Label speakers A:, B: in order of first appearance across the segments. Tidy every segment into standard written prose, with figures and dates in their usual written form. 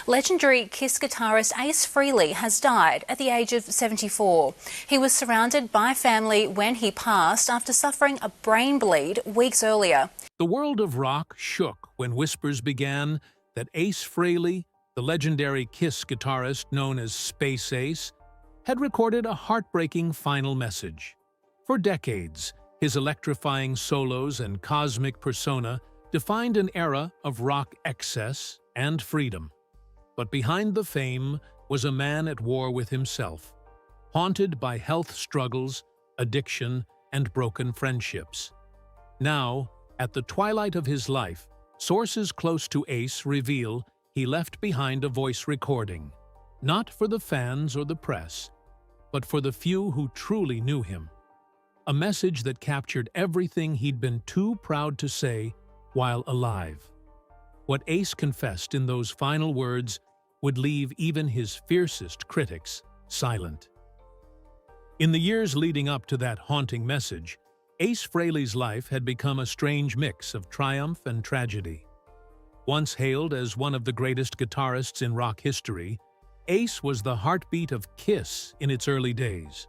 A: Legendary Kiss guitarist Ace Frehley has died at the age of 74. He was surrounded by family when he passed after suffering a brain bleed weeks earlier.
B: The world of rock shook when whispers began that Ace Frehley, the legendary Kiss guitarist known as Space Ace, had recorded a heartbreaking final message. For decades, his electrifying solos and cosmic persona defined an era of rock excess and freedom. But behind the fame was a man at war with himself, haunted by health struggles, addiction, and broken friendships. Now, at the twilight of his life, sources close to Ace reveal he left behind a voice recording, not for the fans or the press, but for the few who truly knew him. A message that captured everything he'd been too proud to say while alive. What Ace confessed in those final words would leave even his fiercest critics silent. In the years leading up to that haunting message, Ace Frehley's life had become a strange mix of triumph and tragedy. Once hailed as one of the greatest guitarists in rock history, Ace was the heartbeat of Kiss in its early days.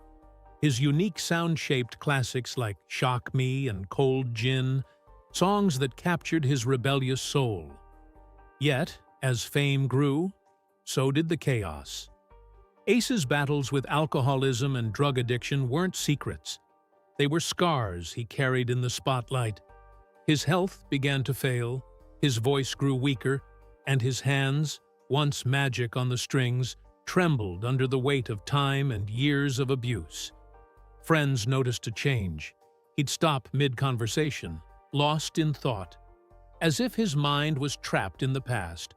B: His unique sound-shaped classics like Shock Me and Cold Gin, songs that captured his rebellious soul. Yet, as fame grew, so did the chaos. Ace's battles with alcoholism and drug addiction weren't secrets. They were scars he carried in the spotlight. His health began to fail, his voice grew weaker, and his hands, once magic on the strings, trembled under the weight of time and years of abuse. Friends noticed a change. He'd stop mid-conversation, lost in thought, as if his mind was trapped in the past,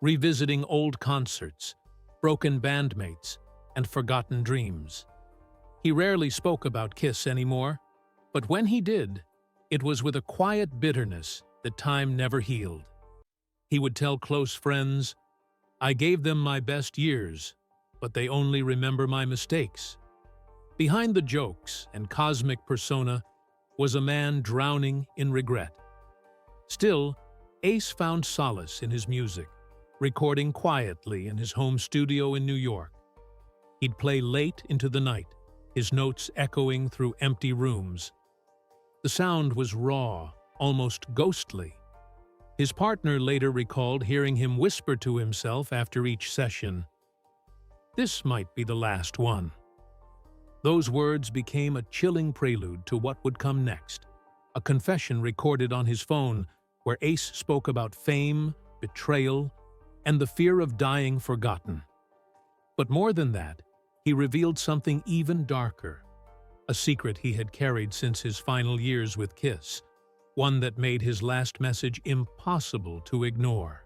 B: revisiting old concerts, broken bandmates, and forgotten dreams. He rarely spoke about Kiss anymore, but when he did, it was with a quiet bitterness that time never healed. He would tell close friends, "I gave them my best years, but they only remember my mistakes." Behind the jokes and cosmic persona was a man drowning in regret. Still, Ace found solace in his music, recording quietly in his home studio in New York. He'd play late into the night, his notes echoing through empty rooms. The sound was raw, almost ghostly. His partner later recalled hearing him whisper to himself after each session, "This might be the last one." Those words became a chilling prelude to what would come next, a confession recorded on his phone where Ace spoke about fame, betrayal, and the fear of dying forgotten. But more than that, he revealed something even darker, a secret he had carried since his final years with Kiss, one that made his last message impossible to ignore.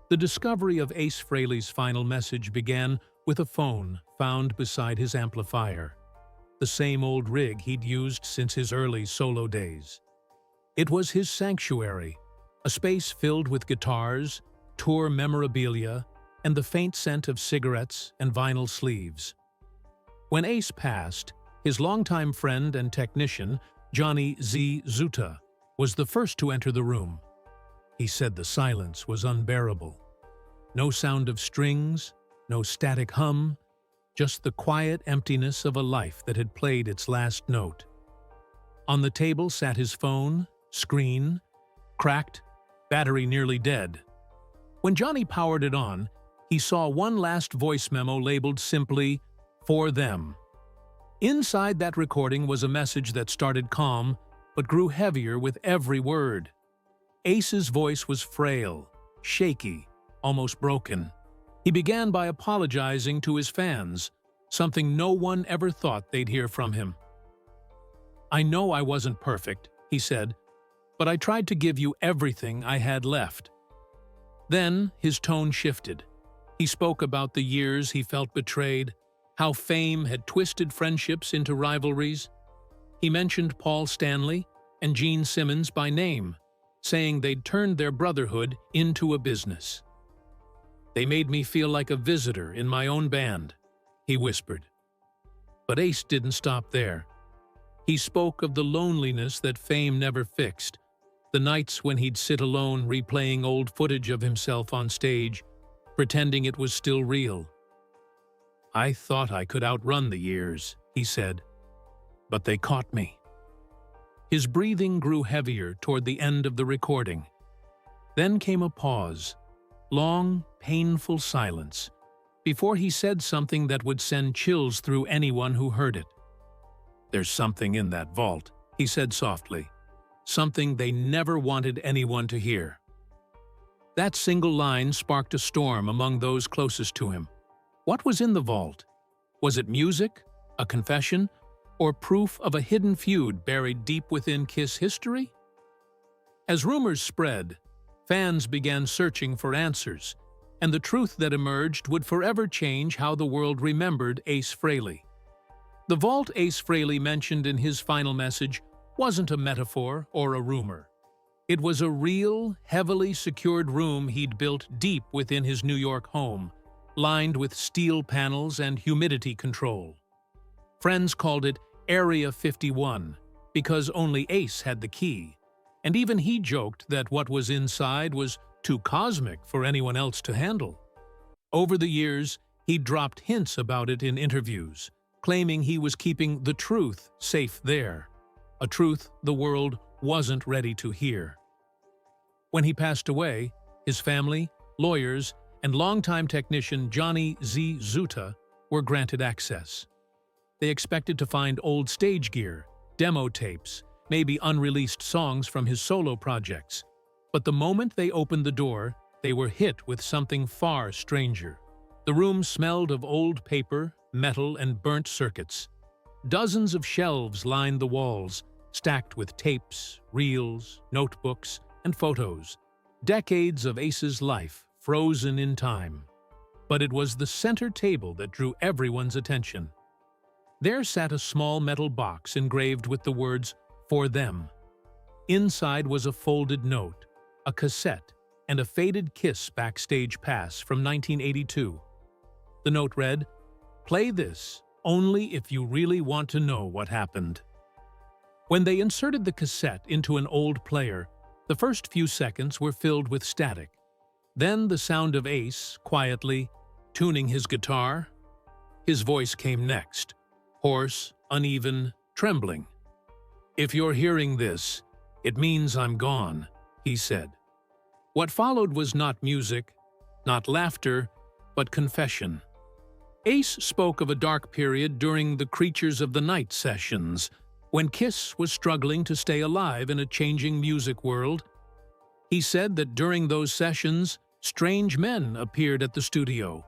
B: The discovery of Ace Frehley's final message began with a phone found beside his amplifier, the same old rig he'd used since his early solo days. It was his sanctuary, a space filled with guitars, tour memorabilia, and the faint scent of cigarettes and vinyl sleeves. When Ace passed, his longtime friend and technician, Johnny Z. Zuta, was the first to enter the room. He said the silence was unbearable. No sound of strings, no static hum, just the quiet emptiness of a life that had played its last note. On the table sat his phone, screen, cracked, battery nearly dead. When Johnny powered it on, he saw one last voice memo labeled simply, "For them." Inside that recording was a message that started calm, but grew heavier with every word. Ace's voice was frail, shaky, almost broken. He began by apologizing to his fans, something no one ever thought they'd hear from him. "I know I wasn't perfect," he said, "but I tried to give you everything I had left." Then his tone shifted. He spoke about the years he felt betrayed, how fame had twisted friendships into rivalries. He mentioned Paul Stanley and Gene Simmons by name, saying they'd turned their brotherhood into a business. "They made me feel like a visitor in my own band," he whispered. But Ace didn't stop there. He spoke of the loneliness that fame never fixed, the nights when he'd sit alone replaying old footage of himself on stage, pretending it was still real. "I thought I could outrun the years," he said, "but they caught me." His breathing grew heavier toward the end of the recording. Then came a pause, long, painful silence, before he said something that would send chills through anyone who heard it. "There's something in that vault," he said softly, "something they never wanted anyone to hear." That single line sparked a storm among those closest to him. What was in the vault? Was it music, a confession, or proof of a hidden feud buried deep within Kiss history? As rumors spread, fans began searching for answers, and the truth that emerged would forever change how the world remembered Ace Frehley. The vault Ace Frehley mentioned in his final message wasn't a metaphor or a rumor. It was a real, heavily secured room he'd built deep within his New York home, lined with steel panels and humidity control. Friends called it Area 51 because only Ace had the key, and even he joked that what was inside was too cosmic for anyone else to handle. Over the years, he dropped hints about it in interviews, claiming he was keeping the truth safe there, a truth the world wasn't ready to hear. When he passed away, his family, lawyers, and longtime technician Johnny Z. Zuta were granted access. They expected to find old stage gear, demo tapes, maybe unreleased songs from his solo projects. But the moment they opened the door, they were hit with something far stranger. The room smelled of old paper, metal, and burnt circuits. Dozens of shelves lined the walls, stacked with tapes, reels, notebooks, and photos. Decades of Ace's life frozen in time. But it was the center table that drew everyone's attention. There sat a small metal box engraved with the words, "For Them." Inside was a folded note, a cassette, and a faded Kiss backstage pass from 1982. The note read, "Play this only if you really want to know what happened." When they inserted the cassette into an old player, the first few seconds were filled with static. Then the sound of Ace, quietly, tuning his guitar. His voice came next, hoarse, uneven, trembling. "If you're hearing this, it means I'm gone," he said. What followed was not music, not laughter, but confession. Ace spoke of a dark period during the Creatures of the Night sessions, when Kiss was struggling to stay alive in a changing music world. He said that during those sessions, strange men appeared at the studio,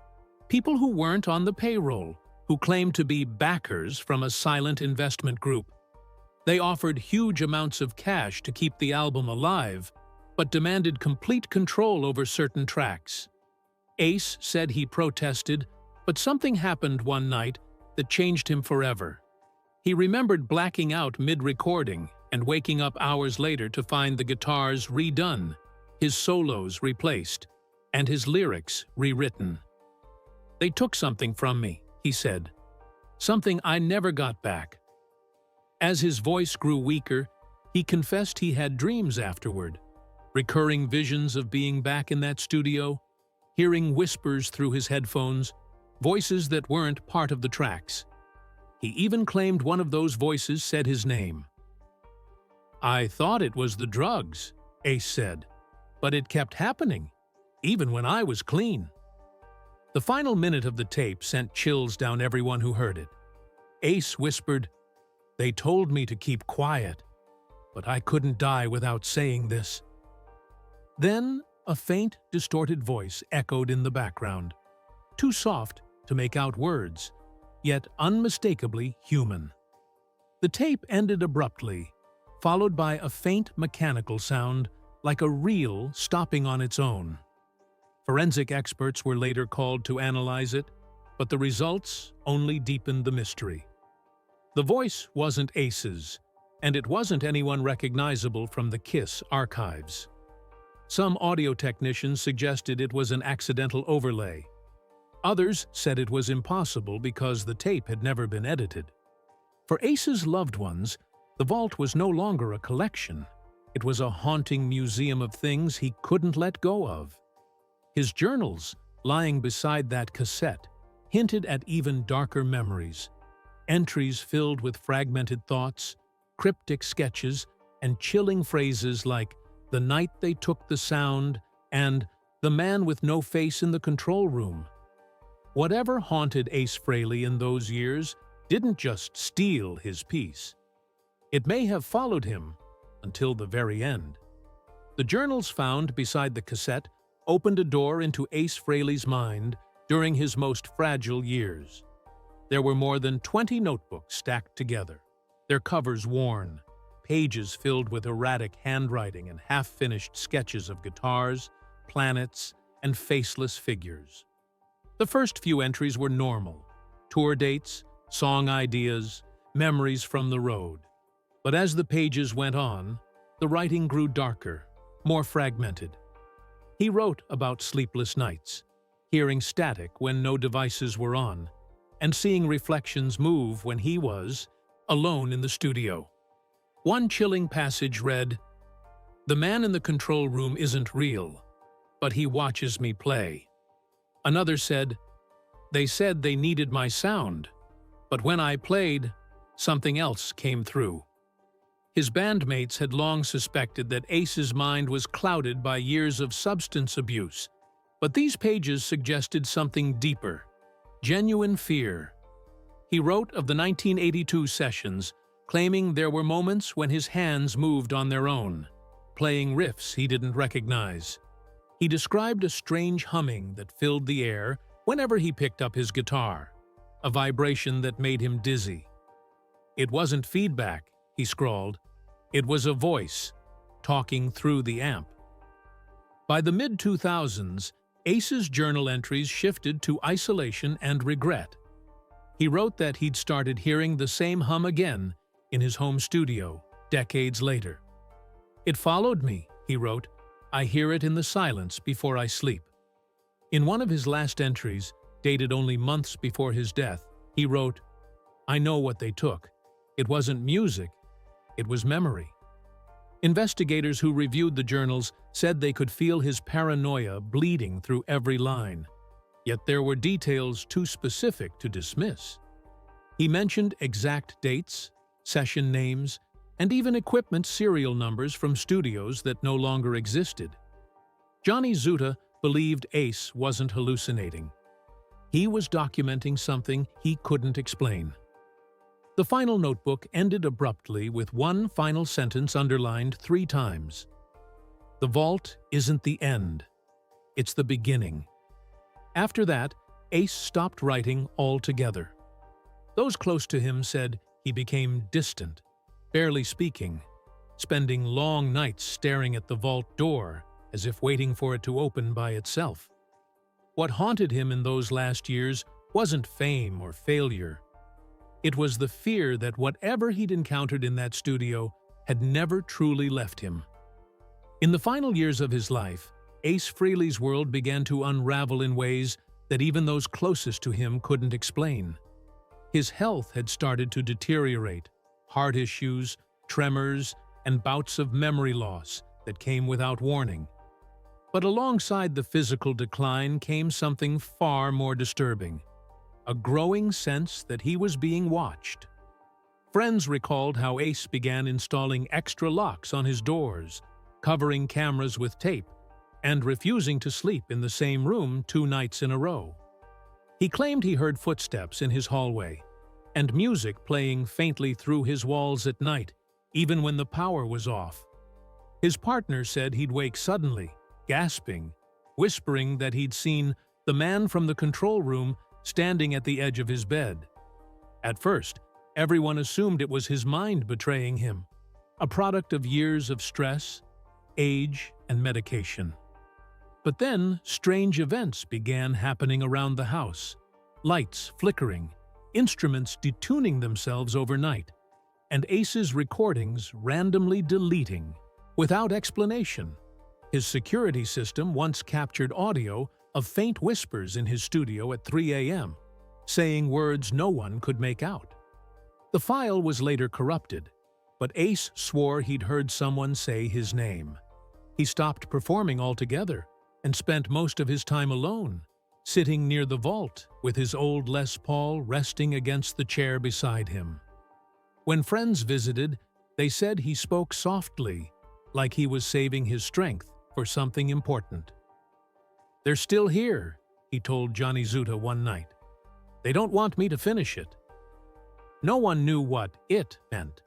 B: people who weren't on the payroll, who claimed to be backers from a silent investment group. They offered huge amounts of cash to keep the album alive, but demanded complete control over certain tracks. Ace said he protested, but something happened one night that changed him forever. He remembered blacking out mid-recording and waking up hours later to find the guitars redone, his solos replaced, and his lyrics rewritten. "They took something from me," he said, "something I never got back." As his voice grew weaker, he confessed he had dreams afterward, recurring visions of being back in that studio, hearing whispers through his headphones, voices that weren't part of the tracks. He even claimed one of those voices said his name. "I thought it was the drugs," Ace said, "but it kept happening, even when I was clean." The final minute of the tape sent chills down everyone who heard it. Ace whispered, "They told me to keep quiet, but I couldn't die without saying this." Then a faint, distorted voice echoed in the background, too soft to make out words, yet unmistakably human. The tape ended abruptly, followed by a faint mechanical sound like a reel stopping on its own. Forensic experts were later called to analyze it, but the results only deepened the mystery. The voice wasn't Ace's, and it wasn't anyone recognizable from the Kiss archives. Some audio technicians suggested it was an accidental overlay. Others said it was impossible because the tape had never been edited. For Ace's loved ones, the vault was no longer a collection. It was a haunting museum of things he couldn't let go of. His journals, lying beside that cassette, hinted at even darker memories. Entries filled with fragmented thoughts, cryptic sketches, and chilling phrases like "the night they took the sound" and "the man with no face in the control room." Whatever haunted Ace Frehley in those years didn't just steal his peace. It may have followed him until the very end. The journals found beside the cassette opened a door into Ace Frehley's mind during his most fragile years. There were more than 20 notebooks stacked together, their covers worn, pages filled with erratic handwriting and half-finished sketches of guitars, planets, and faceless figures. The first few entries were normal: tour dates, song ideas, memories from the road. But as the pages went on, the writing grew darker, more fragmented. He wrote about sleepless nights, hearing static when no devices were on, and seeing reflections move when he was alone in the studio. One chilling passage read, "The man in the control room isn't real, but he watches me play." Another said, "They said they needed my sound, but when I played, something else came through." His bandmates had long suspected that Ace's mind was clouded by years of substance abuse, but these pages suggested something deeper: genuine fear. He wrote of the 1982 sessions, claiming there were moments when his hands moved on their own, playing riffs he didn't recognize. He described a strange humming that filled the air whenever he picked up his guitar, a vibration that made him dizzy. "It wasn't feedback," he scrawled. "It was a voice, talking through the amp." By the mid-2000s, Ace's journal entries shifted to isolation and regret. He wrote that he'd started hearing the same hum again in his home studio, decades later. "It followed me," he wrote. "I hear it in the silence before I sleep." In one of his last entries, dated only months before his death, he wrote, "I know what they took. It wasn't music, it was memory." Investigators who reviewed the journals said they could feel his paranoia bleeding through every line, yet there were details too specific to dismiss. He mentioned exact dates, session names, and even equipment serial numbers from studios that no longer existed. Johnny Zuta believed Ace wasn't hallucinating. He was documenting something he couldn't explain. The final notebook ended abruptly with one final sentence underlined 3 times. "The vault isn't the end. It's the beginning." After that, Ace stopped writing altogether. Those close to him said he became distant, barely speaking, spending long nights staring at the vault door as if waiting for it to open by itself. What haunted him in those last years wasn't fame or failure. It was the fear that whatever he'd encountered in that studio had never truly left him. In the final years of his life, Ace Frehley's world began to unravel in ways that even those closest to him couldn't explain. His health had started to deteriorate, heart issues, tremors, and bouts of memory loss that came without warning. But alongside the physical decline came something far more disturbing: a growing sense that he was being watched. Friends recalled how Ace began installing extra locks on his doors, covering cameras with tape, and refusing to sleep in the same room 2 nights in a row. He claimed he heard footsteps in his hallway, and music playing faintly through his walls at night, even when the power was off. His partner said he'd wake suddenly, gasping, whispering that he'd seen the man from the control room standing at the edge of his bed. At first, everyone assumed it was his mind betraying him, a product of years of stress, age, and medication. But then, strange events began happening around the house: lights flickering, instruments detuning themselves overnight, and Ace's recordings randomly deleting, without explanation. His security system once captured audio of faint whispers in his studio at 3 a.m., saying words no one could make out. The file was later corrupted, but Ace swore he'd heard someone say his name. He stopped performing altogether and spent most of his time alone, sitting near the vault with his old Les Paul resting against the chair beside him. When friends visited, they said he spoke softly, like he was saving his strength for something important. "They're still here," he told Johnny Zuta one night. "They don't want me to finish it." No one knew what "it" meant,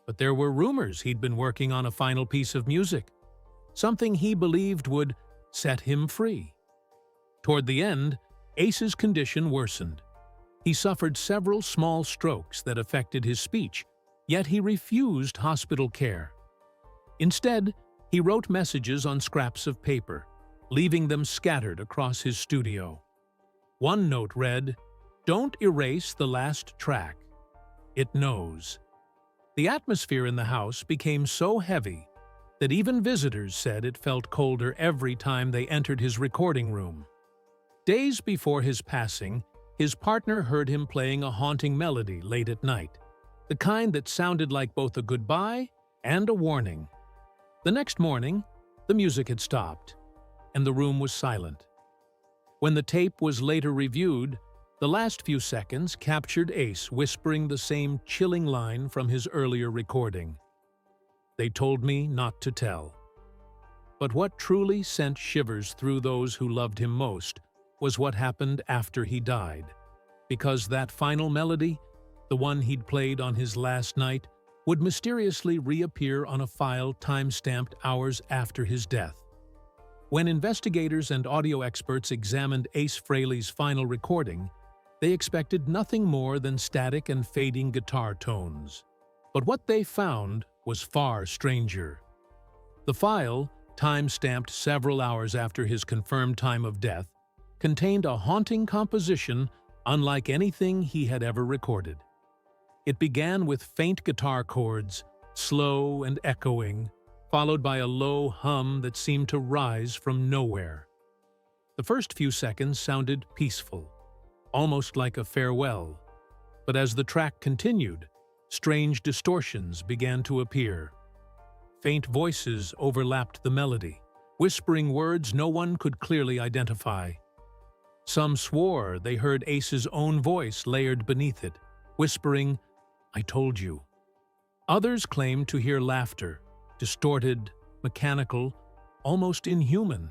B: but there were rumors he'd been working on a final piece of music, something he believed would set him free. Toward the end, Ace's condition worsened. He suffered several small strokes that affected his speech, yet he refused hospital care. Instead, he wrote messages on scraps of paper, leaving them scattered across his studio. One note read, "Don't erase the last track. It knows." The atmosphere in the house became so heavy that even visitors said it felt colder every time they entered his recording room. Days before his passing, his partner heard him playing a haunting melody late at night, the kind that sounded like both a goodbye and a warning. The next morning, the music had stopped, and the room was silent. When the tape was later reviewed, the last few seconds captured Ace whispering the same chilling line from his earlier recording. "They told me not to tell." But what truly sent shivers through those who loved him most was what happened after he died, because that final melody, the one he'd played on his last night, would mysteriously reappear on a file time-stamped hours after his death. When investigators and audio experts examined Ace Frehley's final recording, they expected nothing more than static and fading guitar tones. But what they found was far stranger. The file, time-stamped several hours after his confirmed time of death, contained a haunting composition unlike anything he had ever recorded. It began with faint guitar chords, slow and echoing, followed by a low hum that seemed to rise from nowhere. The first few seconds sounded peaceful, almost like a farewell, but as the track continued, strange distortions began to appear. Faint voices overlapped the melody, whispering words no one could clearly identify. Some swore they heard Ace's own voice layered beneath it, whispering, "I told you." Others claimed to hear laughter, distorted, mechanical, almost inhuman.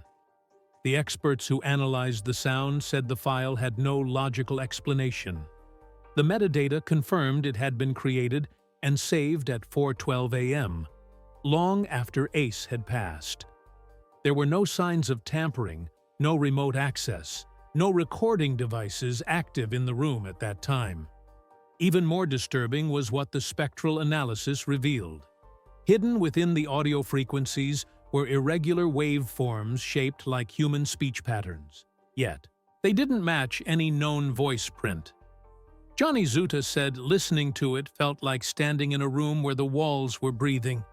B: The experts who analyzed the sound said the file had no logical explanation. The metadata confirmed it had been created and saved at 4:12 a.m., long after Ace had passed. There were no signs of tampering, no remote access, no recording devices active in the room at that time. Even more disturbing was what the spectral analysis revealed. Hidden within the audio frequencies were irregular waveforms shaped like human speech patterns. Yet, they didn't match any known voice print. Johnny Zuta said listening to it felt like standing in a room where the walls were breathing.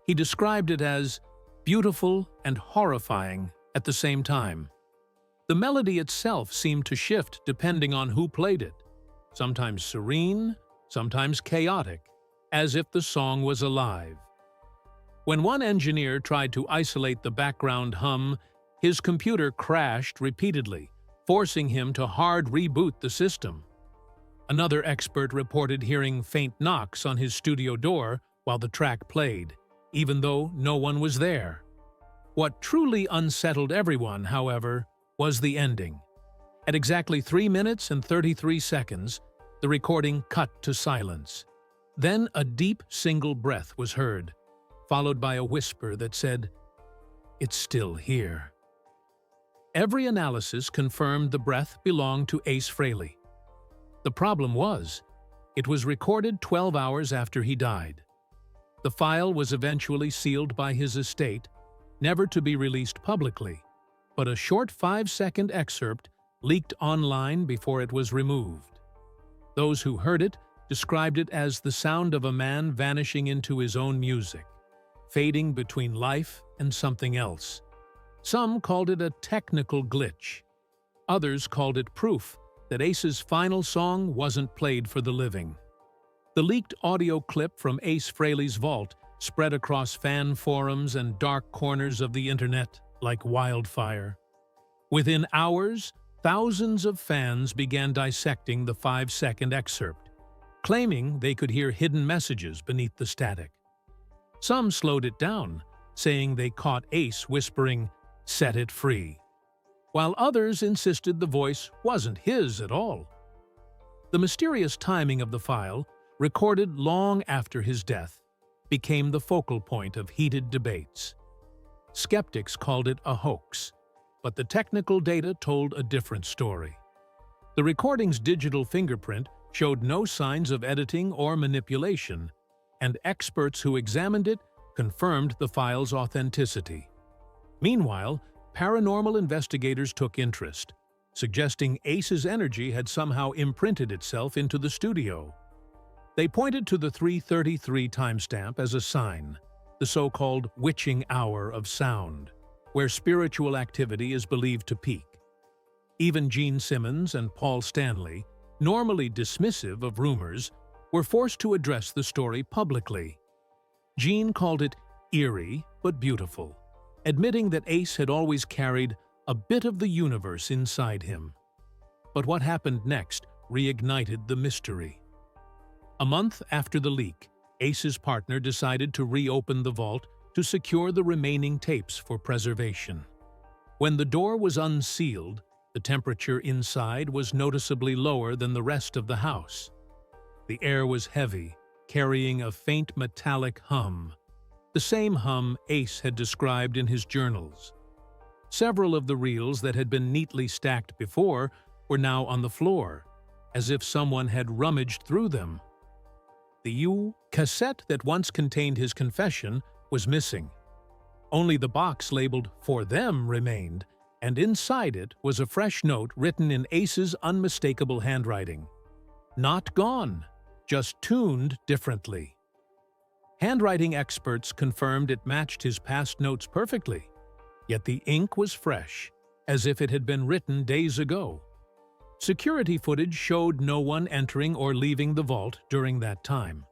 B: He described it as beautiful and horrifying at the same time. The melody itself seemed to shift depending on who played it, sometimes serene, sometimes chaotic, as if the song was alive. When one engineer tried to isolate the background hum, his computer crashed repeatedly, forcing him to hard reboot the system. Another expert reported hearing faint knocks on his studio door while the track played, even though no one was there. What truly unsettled everyone, however, was the ending. At exactly 3 minutes and 33 seconds, the recording cut to silence. Then a deep single breath was heard, followed by a whisper that said, "It's still here." Every analysis confirmed the breath belonged to Ace Frehley. The problem was, it was recorded 12 hours after he died. The file was eventually sealed by his estate, never to be released publicly, but a short 5-second excerpt leaked online before it was removed. Those who heard it described it as the sound of a man vanishing into his own music, fading between life and something else. Some called it a technical glitch. Others called it proof that Ace's final song wasn't played for the living. The leaked audio clip from Ace Frehley's vault spread across fan forums and dark corners of the internet like wildfire. Within hours, thousands of fans began dissecting the 5-second excerpt, claiming they could hear hidden messages beneath the static. Some slowed it down, saying they caught Ace whispering, "Set it free," while others insisted the voice wasn't his at all. The mysterious timing of the file, recorded long after his death, became the focal point of heated debates. Skeptics called it a hoax, but the technical data told a different story. The recording's digital fingerprint showed no signs of editing or manipulation, and experts who examined it confirmed the file's authenticity. Meanwhile, paranormal investigators took interest, suggesting Ace's energy had somehow imprinted itself into the studio. They pointed to the 3:33 timestamp as a sign, the so-called witching hour of sound, where spiritual activity is believed to peak. Even Gene Simmons and Paul Stanley, normally dismissive of rumors, were forced to address the story publicly. Gene called it eerie but beautiful, admitting that Ace had always carried a bit of the universe inside him. But what happened next reignited the mystery. A month after the leak, Ace's partner decided to reopen the vault to secure the remaining tapes for preservation. When the door was unsealed, the temperature inside was noticeably lower than the rest of the house. The air was heavy, carrying a faint metallic hum, the same hum Ace had described in his journals. Several of the reels that had been neatly stacked before were now on the floor, as if someone had rummaged through them. The cassette that once contained his confession was missing. Only the box labeled "For Them" remained, and inside it was a fresh note written in Ace's unmistakable handwriting. Not gone, just tuned differently. Handwriting experts confirmed it matched his past notes perfectly, yet the ink was fresh, as if it had been written days ago. Security footage showed no one entering or leaving the vault during that time.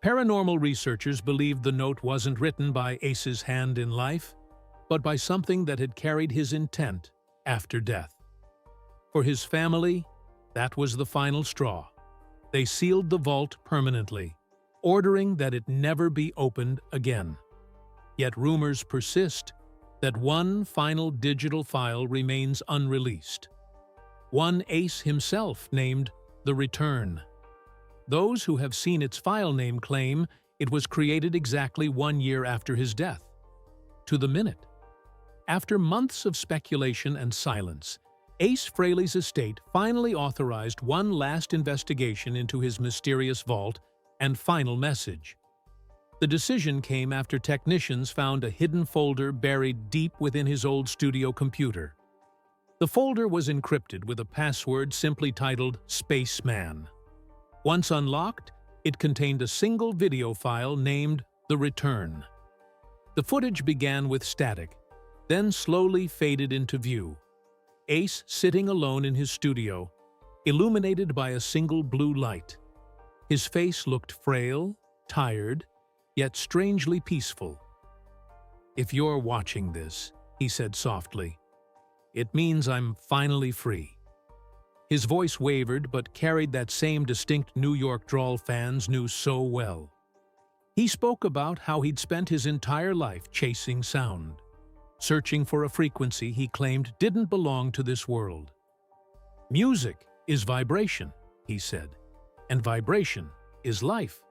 B: Paranormal researchers believed the note wasn't written by Ace's hand in life, but by something that had carried his intent after death. For his family, that was the final straw. They sealed the vault permanently, ordering that it never be opened again. Yet rumors persist that one final digital file remains unreleased. One Ace himself named The Return. Those who have seen its file name claim it was created exactly 1 year after his death, to the minute. After months of speculation and silence, Ace Frehley's estate finally authorized one last investigation into his mysterious vault and final message. The decision came after technicians found a hidden folder buried deep within his old studio computer. The folder was encrypted with a password simply titled "Spaceman." Once unlocked, it contained a single video file named The Return. The footage began with static, then slowly faded into view. Ace sitting alone in his studio, illuminated by a single blue light. His face looked frail, tired, yet strangely peaceful. "If you're watching this," he said softly, "it means I'm finally free." His voice wavered but carried that same distinct New York drawl fans knew so well. He spoke about how he'd spent his entire life chasing sound, searching for a frequency he claimed didn't belong to this world. "Music is vibration," he said, "and vibration is life.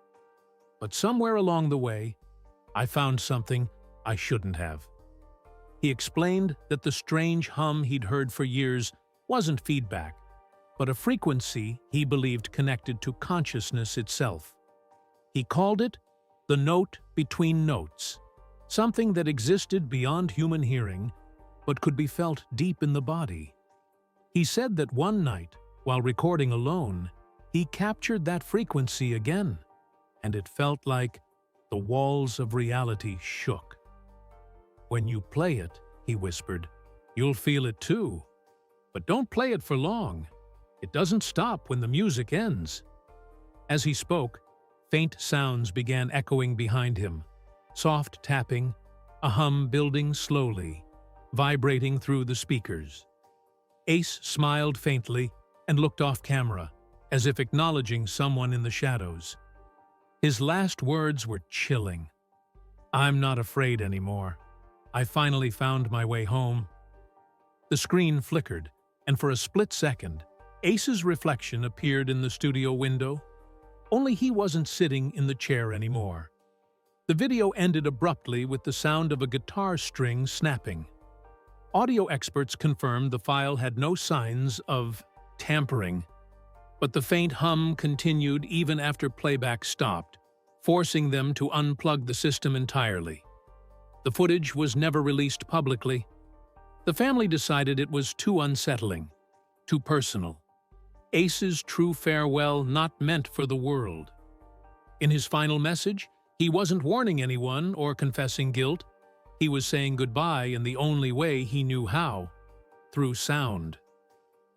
B: But somewhere along the way, I found something I shouldn't have." He explained that the strange hum he'd heard for years wasn't feedback, but a frequency he believed connected to consciousness itself. He called it the note between notes, something that existed beyond human hearing but could be felt deep in the body. He said that one night, while recording alone, he captured that frequency again, and it felt like the walls of reality shook. "When you play it," he whispered, "you'll feel it too. But don't play it for long. It doesn't stop when the music ends." As he spoke, faint sounds began echoing behind him, soft tapping, a hum building slowly, vibrating through the speakers. Ace smiled faintly and looked off camera, as if acknowledging someone in the shadows. His last words were chilling. "I'm not afraid anymore. I finally found my way home." The screen flickered, and for a split second, Ace's reflection appeared in the studio window. Only he wasn't sitting in the chair anymore. The video ended abruptly with the sound of a guitar string snapping. Audio experts confirmed the file had no signs of tampering, but the faint hum continued even after playback stopped, forcing them to unplug the system entirely. The footage was never released publicly. The family decided it was too unsettling, too personal. Ace's true farewell not meant for the world. In his final message, he wasn't warning anyone or confessing guilt. He was saying goodbye in the only way he knew how, through sound.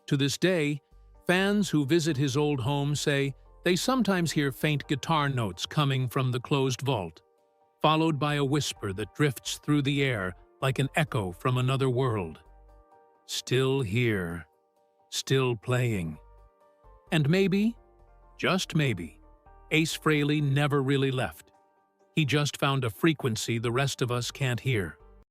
B: To this day, fans who visit his old home say they sometimes hear faint guitar notes coming from the closed vault, followed by a whisper that drifts through the air like an echo from another world. Still here, still playing. And maybe, just maybe, Ace Frehley never really left. He just found a frequency the rest of us can't hear.